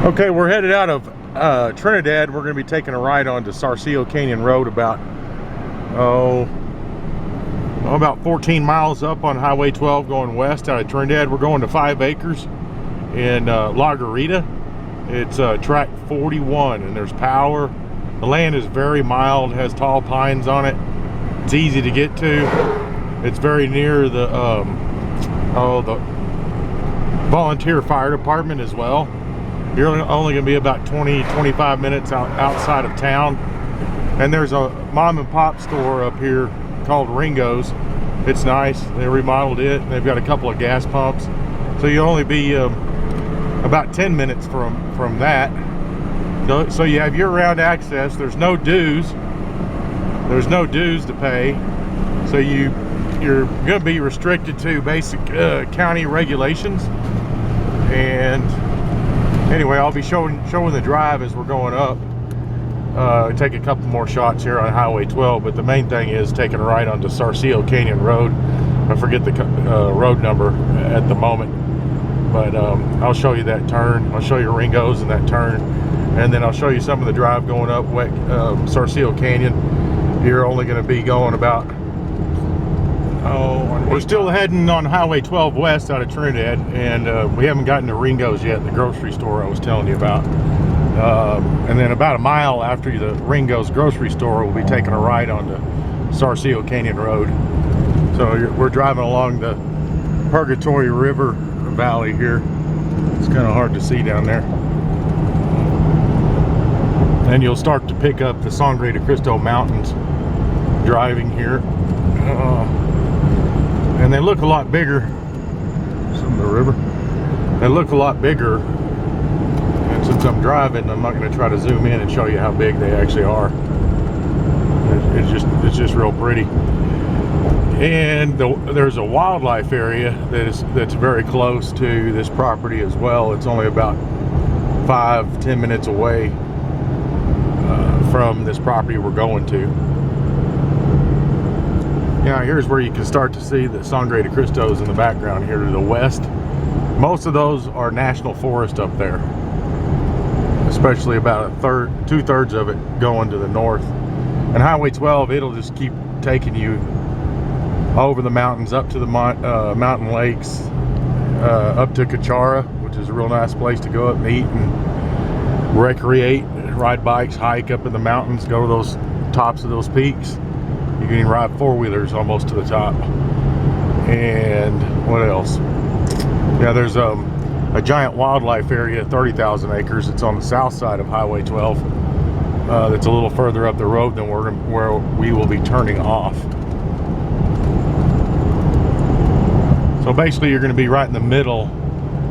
Okay, we're headed out of Trinidad. We're going to be taking a ride onto Sarcillo Canyon Road about 14 miles up on Highway 12 going west out of Trinidad. We're going to 5 acres in La Garita. It's track 41 and there's power. The land is very mild, has tall pines on it. It's easy to get to. It's very near the volunteer fire department as well. You're only going to be about 20-25 minutes outside of town. And there's a mom and pop store up here called Ringo's. It's nice. They remodeled it. They've got a couple of gas pumps. So you'll only be about 10 minutes from that. So you have year-round access. There's no dues. There's no dues to pay. So you're going to be restricted to basic county regulations. And anyway, I'll be showing the drive as we're going up. Take a couple more shots here on Highway 12, but the main thing is taking a ride onto Sarcillo Canyon Road. I forget the road number at the moment, but I'll show you that turn. I'll show you Ringo's and that turn, and then I'll show you some of the drive going up Sarcillo Canyon. You're only going to be going about, we're still heading on Highway 12 west out of Trinidad, and we haven't gotten to Ringo's yet, the grocery store I was telling you about. And then about a mile after the Ringo's grocery store, we'll be taking a ride on the Sarcillo Canyon Road. So we're driving along the Purgatory River Valley here. It's kind of hard to see down there. And you'll start to pick up the Sangre de Cristo Mountains driving here. And they look a lot bigger. Some of the river. They look a lot bigger. And since I'm driving, I'm not going to try to zoom in and show you how big they actually are. It's just real pretty. And there's a wildlife area that's very close to this property as well. It's only about 5-10 minutes away from this property we're going to. Now here's where you can start to see the Sangre de Cristos in the background here to the west. Most of those are national forest up there, especially about two-thirds of it going to the north. And Highway 12, it'll just keep taking you over the mountains, up to the mountain lakes, up to Cachara, which is a real nice place to go up and eat and recreate, ride bikes, hike up in the mountains, go to those tops of those peaks. You can even ride four-wheelers almost to the top. And what else? Yeah, there's a giant wildlife area, 30,000 acres. It's on the south side of Highway 12. That's a little further up the road than where we will be turning off. So basically, you're going to be right in the middle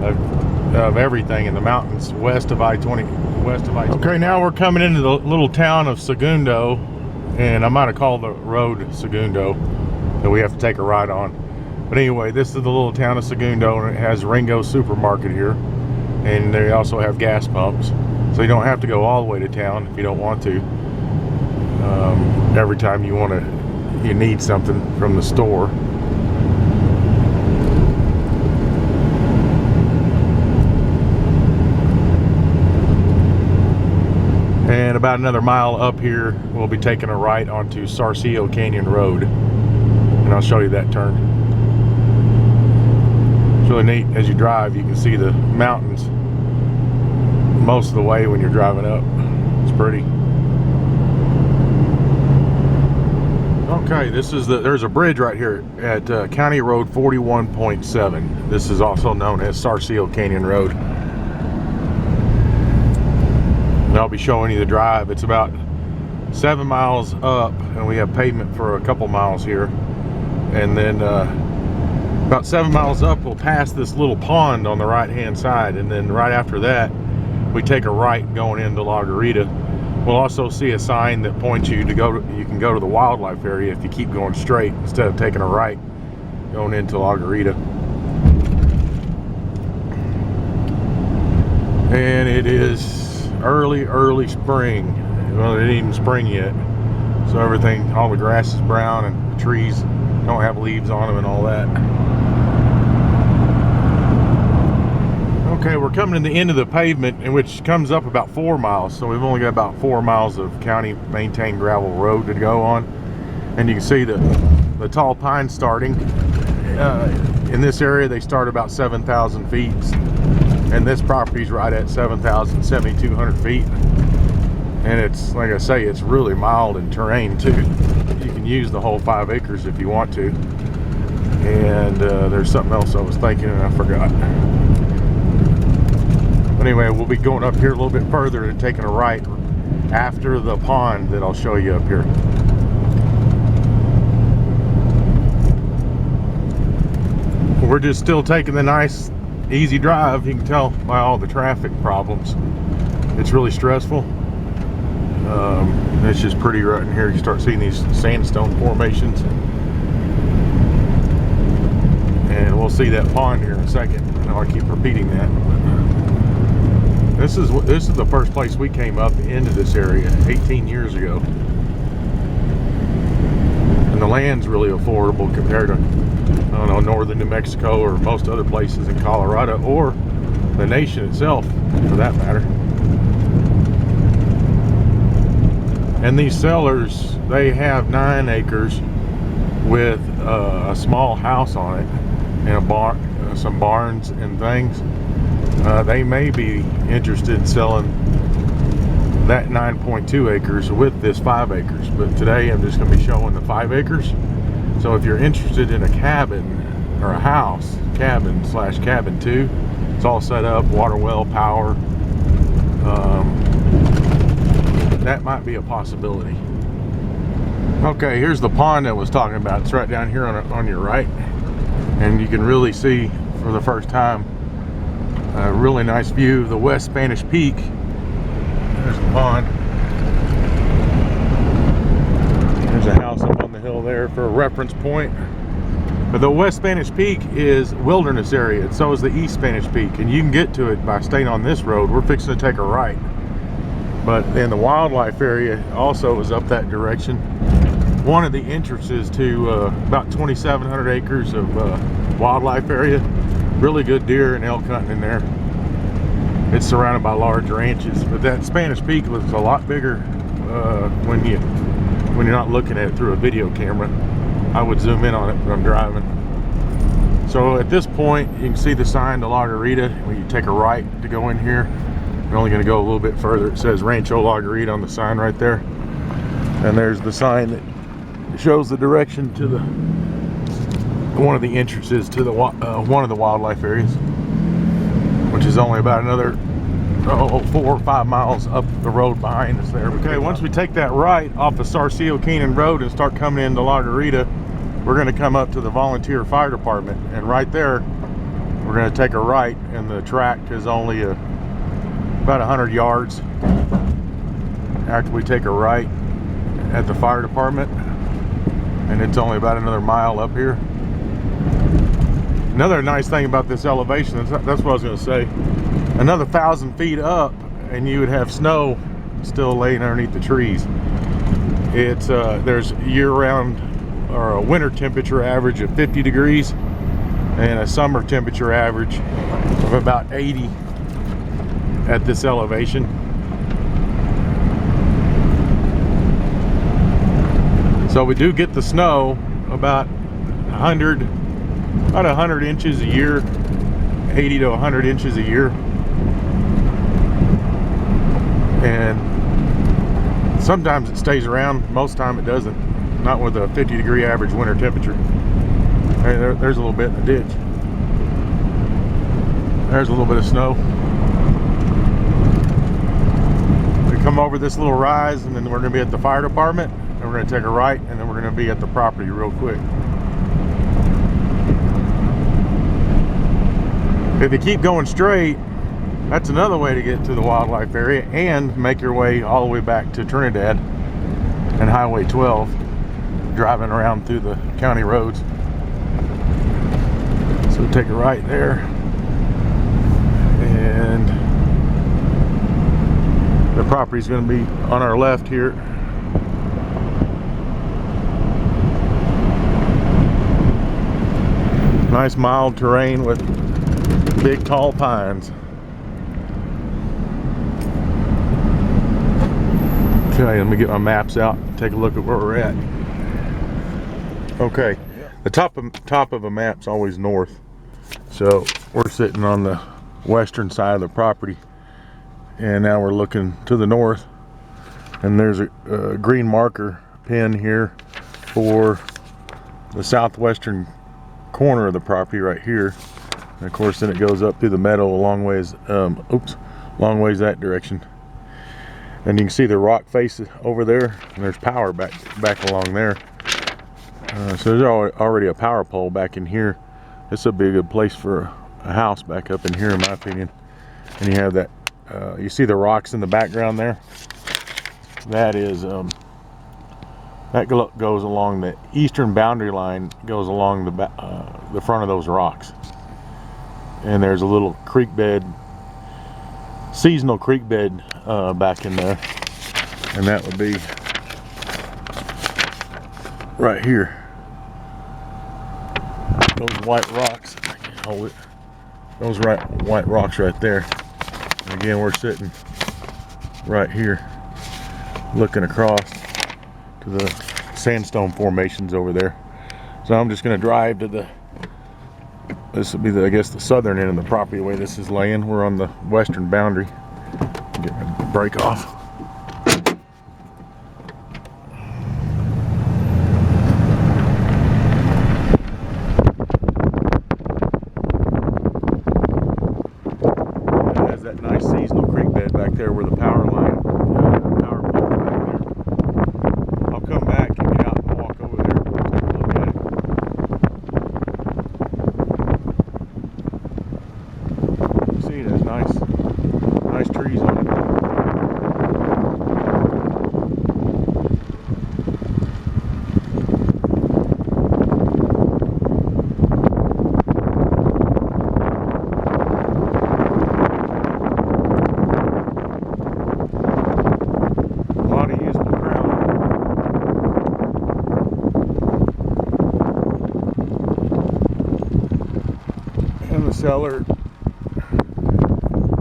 of everything in the mountains west of I-20. Okay, now we're coming into the little town of Segundo, and I might have called the road Segundo that we have to take a ride on. But anyway, this is the little town of Segundo, and it has Ringo's supermarket here, and they also have gas pumps. So you don't have to go all the way to town if you don't want to. Every time you need something from the store. And about another mile up here, we'll be taking a right onto Sarcillo Canyon Road. And I'll show you that turn. It's really neat. As you drive, you can see the mountains most of the way when you're driving up. It's pretty. Okay, there's a bridge right here at County Road 41.7. This is also known as Sarcillo Canyon Road. And I'll be showing you the drive. It's about 7 miles up, and we have pavement for a couple miles here. And then about 7 miles up, we'll pass this little pond on the right-hand side, and then right after that, we take a right going into La Garita. We'll also see a sign that points you you can go to the wildlife area if you keep going straight instead of taking a right going into La Garita. And it is early spring. Well, it ain't even spring yet, so all the grass is brown and the trees don't have leaves on them and all that. Okay, we're coming to the end of the pavement, in which comes up about 4 miles. So we've only got about 4 miles of county maintained gravel road to go on. And you can see the tall pines starting. In this area, they start about 7,000 feet. And this property's right at 7,200 feet. And it's, like I say, it's really mild in terrain too. You can use the whole 5 acres if you want to. And there's something else I was thinking and I forgot. Anyway, we'll be going up here a little bit further and taking a right after the pond that I'll show you up here. We're just still taking the nice, easy drive. You can tell by all the traffic problems. It's really stressful. It's just pretty right in here. You start seeing these sandstone formations. And we'll see that pond here in a second. I know I keep repeating that. This is the first place we came up into this area 18 years ago. And the land's really affordable compared to, I don't know, northern New Mexico or most other places in Colorado, or the nation itself for that matter. And these sellers, they have 9 acres with a small house on it and a barn, some barns and things. They may be interested in selling that 9.2 acres with this 5 acres, but today I'm just going to be showing the 5 acres. So if you're interested in a cabin or a house, cabin / cabin 2, it's all set up, water well, power. That might be a possibility. Okay, here's the pond I was talking about. It's right down here on your right, and you can really see for the first time a really nice view of the West Spanish Peak. There's the pond. There's a house up on the hill there for a reference point. But the West Spanish Peak is wilderness area, and so is the East Spanish Peak, and you can get to it by staying on this road. We're fixing to take a right. But then the wildlife area also is up that direction. One of the entrances to about 2,700 acres of wildlife area. Really good deer and elk hunting in there. It's surrounded by large ranches, but that Spanish Peak looks a lot bigger when you're not looking at it through a video camera. I would zoom in on it when I'm driving. So at this point, you can see the sign to La Garita. When you take a right to go in here, we're only going to go a little bit further. It says Rancho La Garita on the sign right there, and there's the sign that shows the direction to the one of the entrances to the one of the wildlife areas, which is only about another 4 or 5 miles up the road behind us there. Okay, once we take that right off the Sarcillo Keenan Road and start coming into La Garita, we're going to come up to the volunteer fire department, and right there we're going to take a right, and the track is only about 100 yards after we take a right at the fire department, and it's only about another mile up here. Another nice thing about this elevation, that's what I was going to say, another 1,000 feet up and you would have snow still laying underneath the trees. It's there's year-round or a winter temperature average of 50 degrees and a summer temperature average of about 80 at this elevation. So we do get the snow about 100 inches a year, 80 to 100 inches a year. And sometimes it stays around, most time it doesn't. Not with a 50 degree average winter temperature. Hey, there's a little bit in the ditch. There's a little bit of snow. We come over this little rise, and then we're going to be at the fire department, and we're going to take a right, and then we're going to be at the property real quick. If you keep going straight, that's another way to get to the wildlife area and make your way all the way back to Trinidad and Highway 12, driving around through the county roads. So take a right there, and the property is going to be on our left here. Nice mild terrain with big tall pines. Okay, let me get my maps out and take a look at where we're at. Okay, the top of a map's always north. So we're sitting on the western side of the property, and now we're looking to the north, and there's a green marker pin here for the southwestern corner of the property right here. And of course then it goes up through the meadow a long ways, long ways that direction. And you can see the rock face over there, and there's power back along there. So there's already a power pole back in here. This would be a good place for a house back up in here, in my opinion. And you have that, you see the rocks in the background there? That is, that goes along the eastern boundary line, goes along the front of those rocks. And there's a little creek bed, seasonal creek bed back in there. And that would be right here. Those white rocks, I can't hold it. Those white rocks right there. And again, we're sitting right here, looking across to the sandstone formations over there. So I'm just going to drive to this will be I guess the southern end of the property, the way this is laying. We're on the western boundary. Get my brake off. It has that nice seasonal creek bed back there where the power line, power pole is back there. I'll come back and get out and walk over there and take a look at it. You see, there's nice trees on it.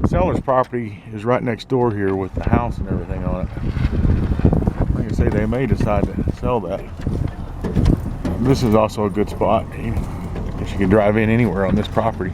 The seller's property is right next door here with the house and everything on it. Like I say, they may decide to sell that. This is also a good spot. I guess you can drive in anywhere on this property.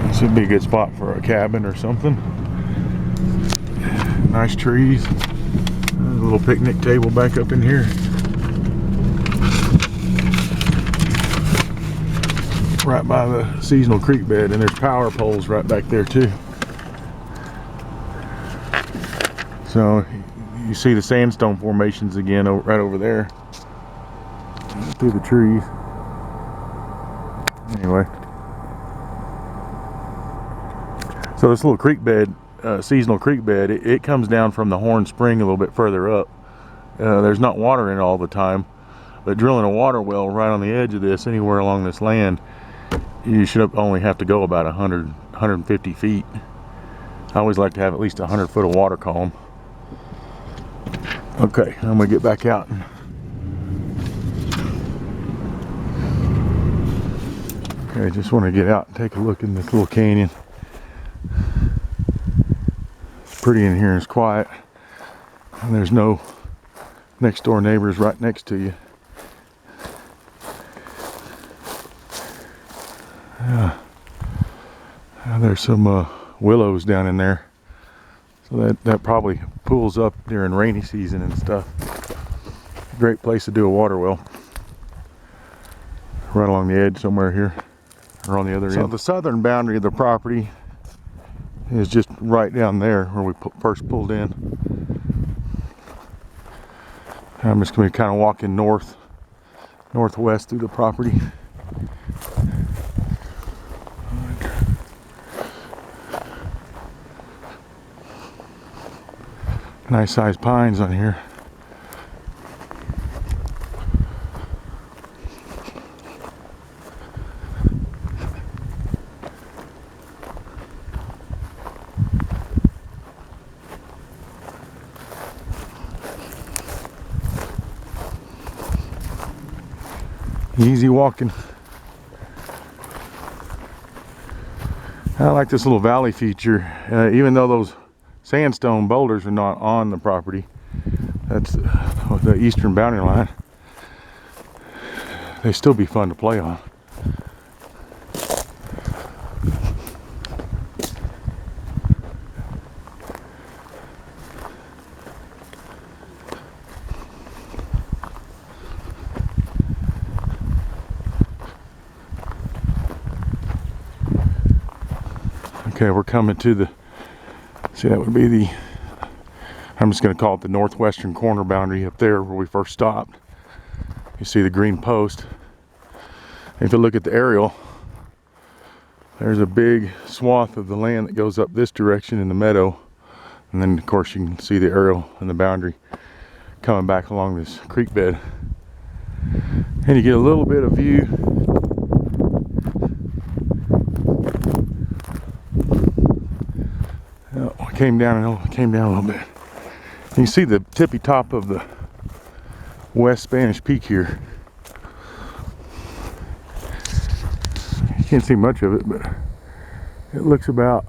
This would be a good spot for a cabin or something. Nice trees. A little picnic table back up in here. Right by the seasonal creek bed, and there's power poles right back there too. So you see the sandstone formations again right over there through the trees. Anyway, so this little creek bed, seasonal creek bed, it comes down from the Horn Spring a little bit further up. There's not water in it all the time, but drilling a water well right on the edge of this, anywhere along this land, you should only have to go about 150 feet. I always like to have at least 100 foot of water column. Okay, I'm gonna get back out. Okay, just want to get out and take a look in this little canyon. It's pretty in here, it's quiet, and there's no next door neighbors right next to you. There's some willows down in there, so that probably pools up during rainy season and stuff. Great place to do a water well, right along the edge somewhere here, or on the other end. So the southern boundary of the property is just right down there where we first pulled in. I'm just going to be kind of walking northwest through the property. Nice sized pines on here. Easy walking. I like this little valley feature. Even though those sandstone boulders are not on the property, that's the eastern boundary line, they still be fun to play on. Okay, we're coming to the, see, that would be the, I'm just going to call it the northwestern corner boundary up there where we first stopped. You see the green post. If you look at the aerial, there's a big swath of the land that goes up this direction in the meadow. And then of course you can see the aerial and the boundary coming back along this creek bed. And you get a little bit of view. Oh, it came down a little bit. You can see the tippy top of the West Spanish Peak here. You can't see much of it, but it looks about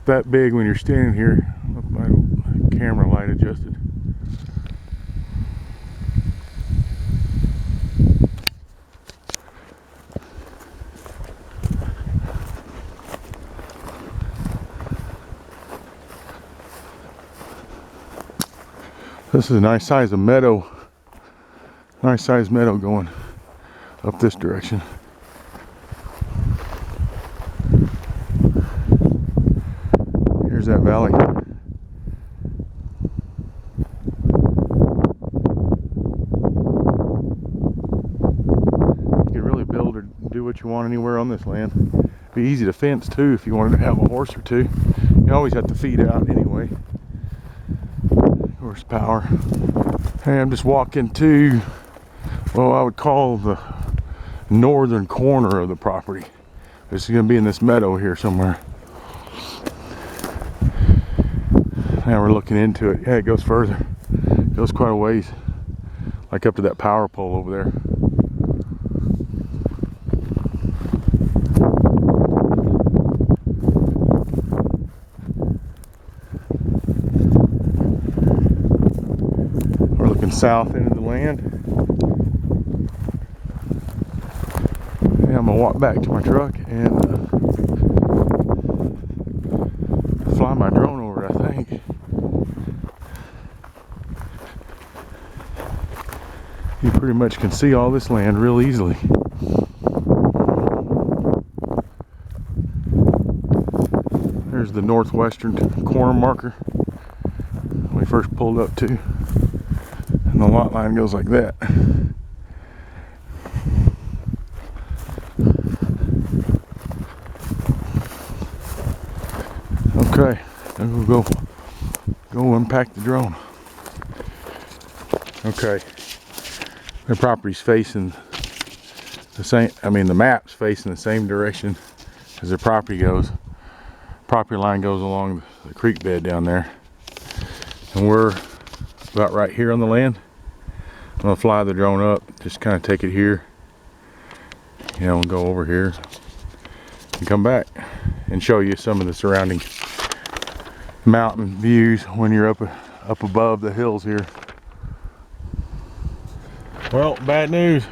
that big when you're standing here. With my camera light adjusted. This is a nice size of meadow. Nice sized meadow going up this direction. Here's that valley. You can really build or do what you want anywhere on this land. It'd be easy to fence too if you wanted to have a horse or two. You always have to feed out anyway. Horsepower. Hey, I'm just walking to, well, I would call the northern corner of the property. This is going to be in this meadow here somewhere. Now we're looking into it. Yeah, it goes further. It goes quite a ways. Like up to that power pole over there. South into the land. And I'm gonna walk back to my truck and fly my drone over it, I think. You pretty much can see all this land real easily. There's the northwestern corner marker we first pulled up to. And the lot line goes like that. Okay, then we'll go unpack the drone. Okay, the property's facing the same, I mean the map's facing the same direction as the property goes. Property line goes along the creek bed down there. And we're about right here on the land. I'm gonna fly the drone up, just kind of take it here, you know, and go over here and come back and show you some of the surrounding mountain views when you're up above the hills here. Well, bad news.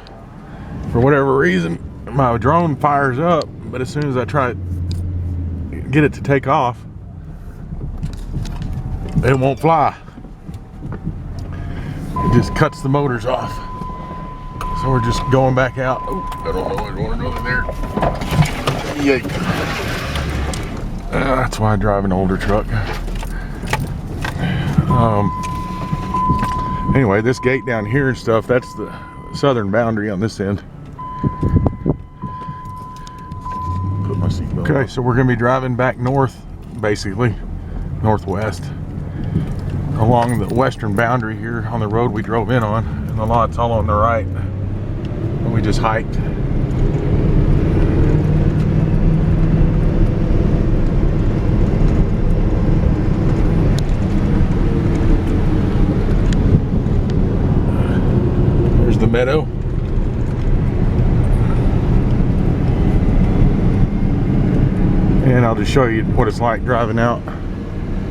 For whatever reason, my drone fires up, but as soon as I try to get it to take off, it won't fly. It just cuts the motors off. So we're just going back out. Oh, I don't know, I don't want to go in there. Yay. That's why I drive an older truck. Anyway, this gate down here and stuff, that's the southern boundary on this end. Put my seatbelt on. Okay, so we're going to be driving back north, basically, northwest, along the western boundary here on the road we drove in on, and the lot's all on the right. And we just hiked. There's the meadow. just show you what it's like driving out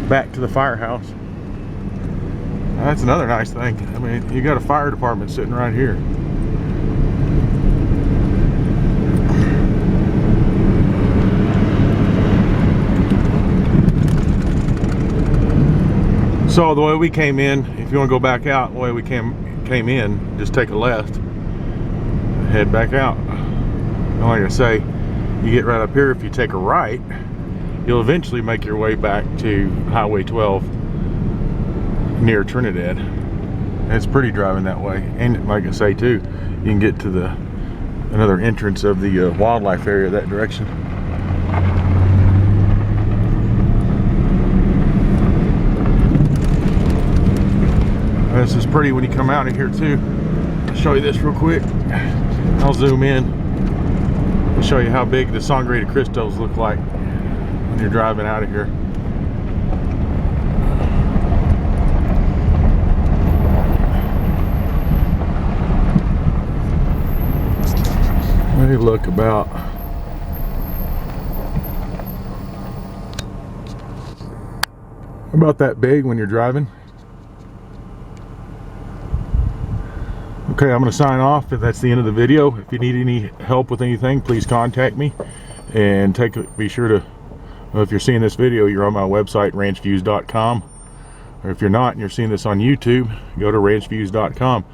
back to the firehouse. That's another nice thing. I mean, you got a fire department sitting right here. So the way we came in, if you want to go back out, the way we came in, just take a left, head back out. And like I say, you get right up here, if you take a right, you'll eventually make your way back to Highway 12 near Trinidad. And it's pretty driving that way. And like I say too, you can get to another entrance of the wildlife area that direction. This is pretty when you come out of here too. I'll show you this real quick. I'll zoom in. I'll show you how big the Sangre de Cristos look like when you're driving out of here. They look about that big when you're driving. Okay, I'm going to sign off. That's the end of the video. If you need any help with anything, please contact me. And be sure to, if you're seeing this video, you're on my website, ranchviews.com. Or if you're not and you're seeing this on YouTube, go to ranchviews.com.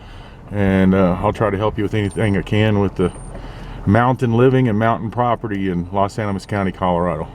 And I'll try to help you with anything I can with the mountain living and mountain property in Los Animas County, Colorado.